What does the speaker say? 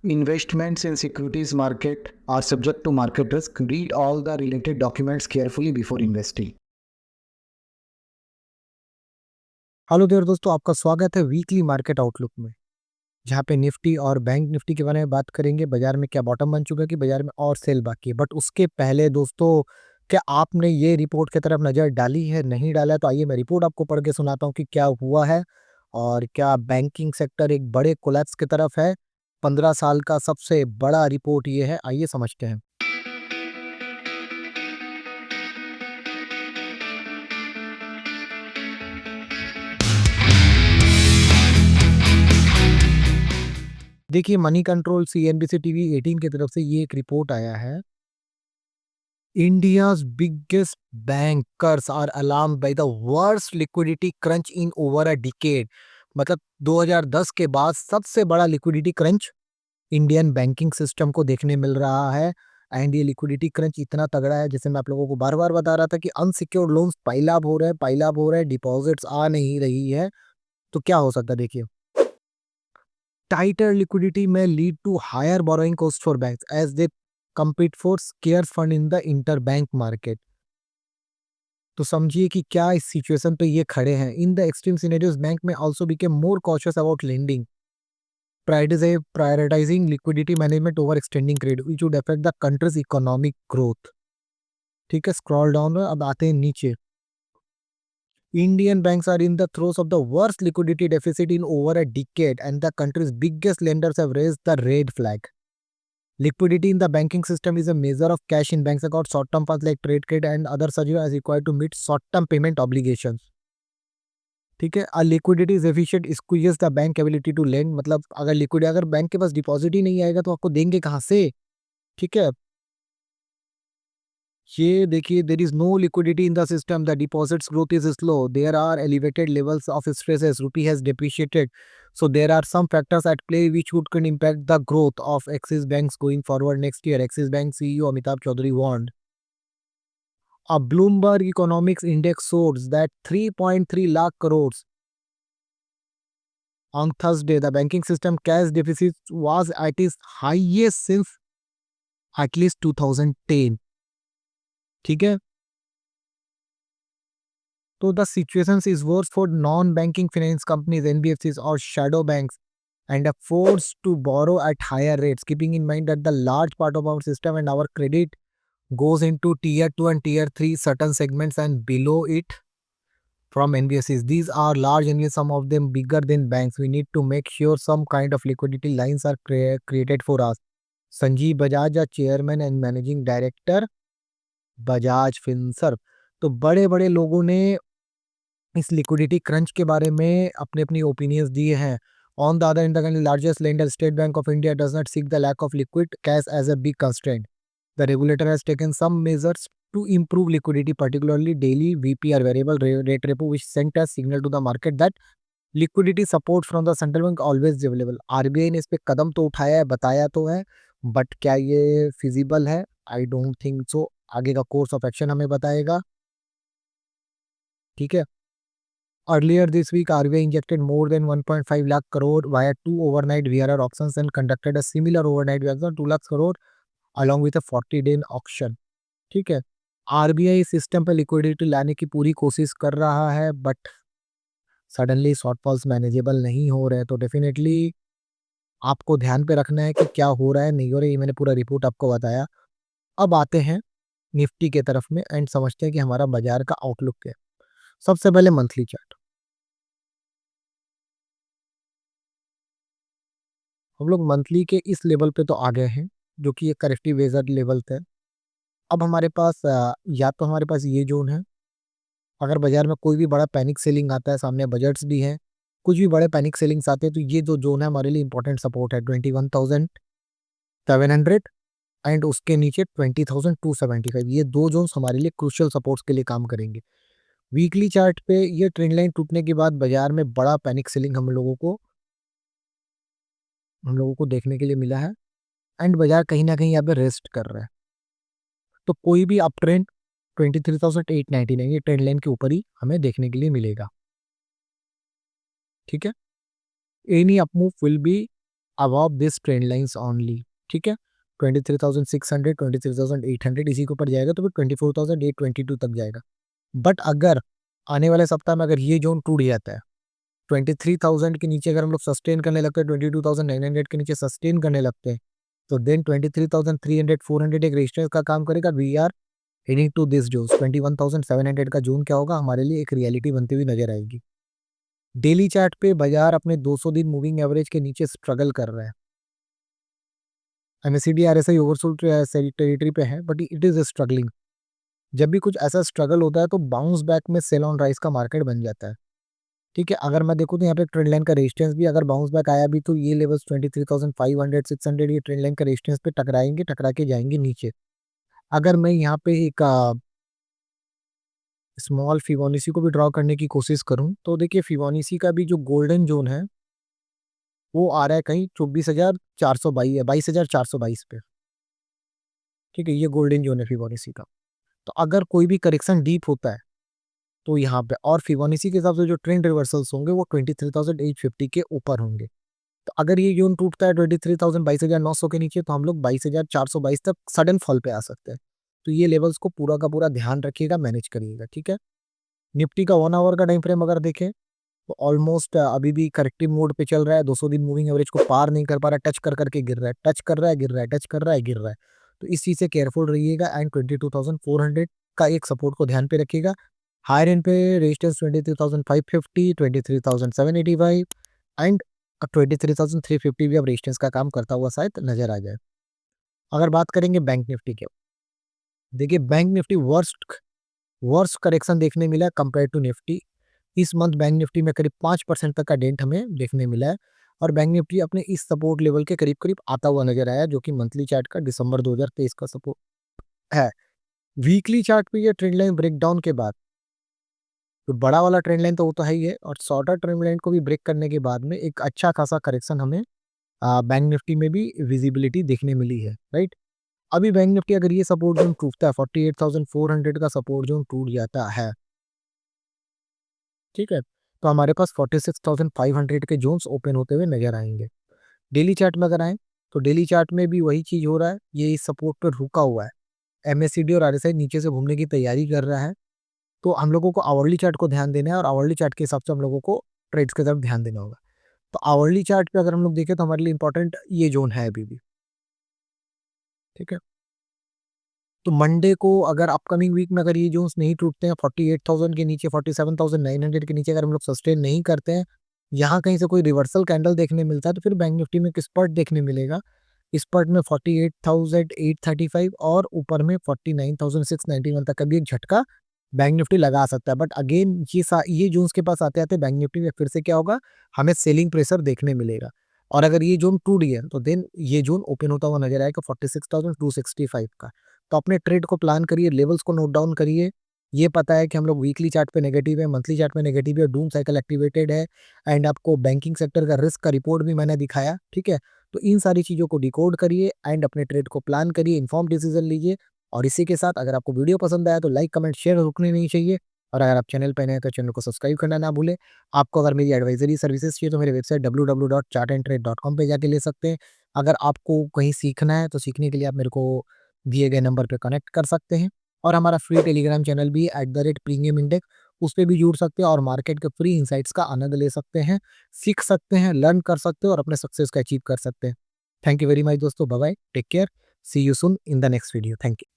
Investments in securities market are subject to market risk. Read all the related documents carefully before investing. Hello there दोस्तों, आपका स्वागत है weekly market outlook में, जहां पे Nifty और बैंक निफ्टी के बारे में बात करेंगे। बाजार में क्या बॉटम बन चुका है कि बाजार में और सेल बाकी है। बट उसके पहले दोस्तों, क्या आपने ये रिपोर्ट की तरफ नज़र डाली है? नहीं डाला है तो आइए मैं रिपोर्ट आपको पढ़ के सुनाता हूँ कि क्या हुआ है और क्या बैंकिंग सेक्टर एक बड़े कोलैप्स की तरफ है। 15 साल का सबसे बड़ा रिपोर्ट ये है, आइए समझते हैं। देखिए, मनी कंट्रोल CNBC टीवी 18 की तरफ से ये एक रिपोर्ट आया है। India's biggest bankers are alarmed by the worst liquidity crunch in over a decade। मतलब 2010 के बाद सबसे बड़ा liquidity crunch Indian banking system को देखने मिल रहा है। एंड ये लिक्विडिटी क्रंच इतना तगड़ा है, जैसे मैं आप लोगों को बार बार बता रहा था कि अनसिक्योर्ड लोन्स पाइल अप हो रहे हैं, डिपॉजिट्स आ नहीं रही है। तो क्या हो सकता है, देखिए, tighter liquidity may lead to higher borrowing costs for banks as they compete for scarce fund in the interbank market। तो समझिए कि क्या इस सिचुएशन पे ये खड़े हैं। In the extreme scenarios bank में also became more cautious about lending, prioritising liquidity management over extending credit which would affect the country's economic growth. ठीक है, स्क्रॉल डाउन, अब आते हैं नीचे। Indian banks are in the throes of the worst liquidity deficit in over a decade, and the country's biggest lenders have raised the red flag। Liquidity in the banking system is a measure of cash in banks account, short-term funds like trade credit and other such as required to meet short-term payment obligations। ठीक है, a liquidity is efficient squeezes the bank ability to lend. मतलब अगर bank के पास deposit ही नहीं आएगा तो आपको देंगे कहाँ से? ठीक है, ये देखिए, there is no liquidity in the system, the deposits growth is slow, there are elevated levels of stress as rupee has depreciated, so there are some factors at play which would can impact the growth of Axis Banks going forward next year, Axis Bank CEO Amitabh Chaudhary warned। A Bloomberg Economics Index shows that 3.3 lakh crores on Thursday, the banking system cash deficit was at its highest since at least 2010। ठीक है, तो the situation is worse for non-banking finance companies, NBFCs or shadow banks, and are forced to borrow at higher rates, keeping in mind that the large part of our system and our credit goes into tier 2 and tier 3 certain segments and below it from NBFCs. These are large and some of them bigger than banks. We need to make sure some kind of liquidity lines are created for us। Sanjeev Bajaj, chairman and managing director, Bajaj Finserv. तो बड़े बड़े लोगों ने इस liquidity crunch के बारे में अपने अपनी ओपिनियंस दिए हैं। On the other in the largest lender State Bank of India does not seek the lack of liquid cash as a big constraint. The regulator has taken some measures to improve liquidity, particularly daily VPR variable rate repo, which sent a signal to the market that liquidity support from the central bank always available। RBI ने इस पे कदम तो उठाया है, बताया तो है, but क्या ये फिजिबल है? I don't think so. आगे का कोर्स ऑफ एक्शन हमें बताएगा। ठीक है, earlier this week RBI injected more than 1.5 lakh crore via two overnight VRR auctions and conducted a similar overnight auction 2 lakh crore along with a 40-day auction। ठीक है, RBI system पे liquidity लाने की पूरी कोशिश कर रहा है, बट सडनली शॉर्टफॉल्स मैनेजेबल नहीं हो रहे हैं। तो डेफिनेटली आपको ध्यान पे रखना है कि क्या हो रहा है, नहीं हो रहा है। ये मैंने पूरा रिपोर्ट आपको बताया। अब आते हैं निफ्टी के तरफ में एंड समझते हैं कि हमारा बाजार का आउटलुक क्या है। सबसे पहले मंथली चार्ट। हम लोग मंथली के इस लेवल पे तो आ गए हैं, जो कि एक करेक्टिव वेजर लेवल थे। अब हमारे पास या तो हमारे पास ये जोन है। अगर बाजार में कोई भी बड़ा पैनिक सेलिंग आता है, सामने बजट्स भी हैं, कुछ भी बड़े पैनिक सेलिंग्स आते हैं, तो ये जो जोन है हमारे लिए इंपॉर्टेंट सपोर्ट है 21,700 एंड उसके नीचे 20,275। ये दो जोन्स हमारे लिए क्रूशियल सपोर्ट्स के लिए काम करेंगे। वीकली चार्ट पे ये ट्रेंड लाइन टूटने के बाद बाजार में बड़ा पैनिक सेलिंग हम लोगों को देखने के लिए मिला है एंड बाजार कहीं ना कहीं यहाँ पे रेस्ट कर रहा है। तो कोई भी अप ट्रेंड 23,899 ये ट्रेंड लाइन के ऊपर ही हमें देखने के लिए मिलेगा। ठीक है, any up move will be above this trend lines only, ठीक है। 23,600 23,800 इसी के ऊपर जाएगा तो फिर 24,822 तक जाएगा। बट अगर आने वाले सप्ताह में अगर ये जोन टूट जाता है, 23,000 के नीचे अगर हम लोग सस्टेन करने लगते हैं, 22,900 के नीचे सस्टेन करने लगते हैं, तो देन 23,300 400 एक रेजिस्टेंस का काम करेगा। We are heading to this zone. 21,700 का जोन क्या होगा, हमारे लिए एक रियलिटी बनती हुई नजर आएगी। डेली चार्ट पे बाजार अपने 200 दिन मूविंग एवरेज के नीचे स्ट्रगल कर रहा है। एमएससीडी आरएसआई ओवरसोल्ड टेरिटरी पे है, बट इट इज स्ट्रगलिंग। जब भी कुछ ऐसा स्ट्रगल होता है तो बाउंस बैक में सेल ऑन राइज का मार्केट बन जाता है, ठीक है। अगर मैं देखूँ तो यहाँ पे ट्रेंड लाइन का रेजिस्टेंस भी अगर बाउंस बैक आया भी तो ये लेवल्स 23,500 600 ये ट्रेंड लाइन का रेजिस्टेंस पे टकराएंगे, टकरा के जाएंगे नीचे। अगर मैं यहाँ पे एक स्मॉल फिबोनाची को भी ड्रॉ करने की कोशिश करूं तो देखिए फिबोनाची का भी जो गोल्डन जोन है वो आ रहा है कहीं 24,422 22,422 पे, ठीक है। ये गोल्डन जोन है फिबोनाची का। तो अगर कोई भी करेक्शन डीप होता है तो यहाँ पे और फिबोनाची के हिसाब से जो ट्रेंड रिवर्सल्स होंगे वो 23,850 के ऊपर होंगे। तो अगर ये जोन टूटता है 23,000 22,900 के नीचे तो हम लोग 22,422 तक सडन फॉल पे आ सकते हैं। तो ये लेवल्स को पूरा का पूरा ध्यान रखिएगा, मैनेज करिएगा, ठीक है। निफ्टी का 1 आवर का टाइम फ्रेम अगर देखें तो ऑलमोस्ट अभी भी करेक्टिव मोड पे चल रहा है। 200 दिन मूविंग एवरेज को पार नहीं कर पा रहा है, टच कर करके गिर रहा है, टच कर रहा है गिर रहा है, टच कर रहा है गिर रहा है। तो इस चीज़ से केयरफुल रहिएगा एंड 22,400 का एक सपोर्ट को ध्यान पे रखिएगा। हायर एंड पे रेजिस्टेंस 23,550 23,785 एंड 23,350 भी अब रेजिस्टेंस का काम करता हुआ शायद नजर आ जाए। अगर बात करेंगे बैंक निफ्टी के, देखिए बैंक निफ्टी वर्स्ट करेक्शन देखने मिला है कंपेयर टू निफ्टी। इस मंथ बैंक निफ्टी में करीब 5% तक का डेंट हमें देखने मिला है और बैंक निफ्टी अपने इस सपोर्ट लेवल के करीब करीब आता हुआ नजर आया जो कि मंथली चार्ट का दिसंबर 2023 का सपोर्ट है। वीकली चार्ट पे ये ट्रेंड लाइन ब्रेकडाउन के बाद तो बड़ा वाला ट्रेंड लाइन तो वो तो है ही है और शॉर्टर ट्रेंड लाइन को भी ब्रेक करने के बाद में एक अच्छा खासा करेक्शन हमें बैंक निफ्टी में भी विजिबिलिटी देखने मिली है, राइट। अभी बैंक निफ्टी अगर ये सपोर्ट जोन टूटता है 48,400 का सपोर्ट जोन टूट जाता है, ठीक है, तो हमारे पास 46,500 के जोन्स ओपन होते हुए नजर आएंगे। डेली चार्ट में अगर आए तो डेली चार्ट में भी वही चीज हो रहा है, ये इस सपोर्ट पर रुका हुआ है। एमएससीडी और आरएसआई नीचे से घूमने की तैयारी कर रहा है। तो हम लोगों को आवरली चार्ट को ध्यान देना है और आवरली चार्ट के हिसाब से हम लोगों को ट्रेड्स की तरफ ध्यान देना होगा। तो आवरली चार्ट पे अगर हम लोग देखें तो हमारे लिए इंपॉर्टेंट ये जोन है अभी भी, ठीक है। तो मंडे को अगर अपकमिंग वीक में अगर ये जोन्स नहीं टूटते हैं 48,000 के नीचे 47,900 के नीचे अगर हम लोग सस्टेन नहीं करते हैं, यहाँ कहीं से कोई रिवर्सल कैंडल देखने मिलता है तो फिर बैंक निफ्टी में एक स्पर्ट देखने मिलेगा। स्पर्ट में 48,835 और ऊपर में 49,691 तक का भी एक झटका बैंक निफ्टी लगा सकता है। बट अगेन ये जोन्स के पास आते आते बैंक निफ्टी में फिर से क्या होगा, हमें सेलिंग प्रेशर देखने मिलेगा। और अगर ये जोन टूट गया तो देन ये जोन ओपन होता हुआ नजर आएगा 46,265 का। तो अपने ट्रेड को प्लान करिए, लेवल्स को नोट डाउन करिए। ये पता है कि हम लोग वीकली चार्ट पे नेगेटिव है, मंथली चार्ट में नेगेटिव है, डूम साइकिल एक्टिवेटेड है एंड आपको बैंकिंग सेक्टर का रिस्क का रिपोर्ट भी मैंने दिखाया, ठीक है। तो इन सारी चीज़ों को डिकोड करिए एंड अपने ट्रेड को प्लान करिए, इन्फॉर्म डिसीजन लीजिए। और इसी के साथ अगर आपको वीडियो पसंद आया तो लाइक कमेंट शेयर रुकने नहीं चाहिए। और अगर आप चैनल पर नए हैं तो चैनल को सब्सक्राइब करना ना भूलें। आपको अगर मेरी एडवाइजरी सर्विसेज चाहिए तो मेरे वेबसाइट www.chartandtrade.com पे जाके ले सकते हैं। अगर आपको कहीं सीखना है तो सीखने के लिए आप मेरे को दिए गए नंबर पे कनेक्ट कर सकते हैं। और हमारा फ्री टेलीग्राम चैनल भी @प्रीमियम इंडेक्स, उस पे भी जुड़ सकते हैं और मार्केट के फ्री इंसाइट्स का आनंद ले सकते हैं, सीख सकते हैं, लर्न कर सकते हैं और अपने सक्सेस को अचीव कर सकते हैं। थैंक यू वेरी मच दोस्तों, bye bye, take care, see you soon in the next video. Thank you.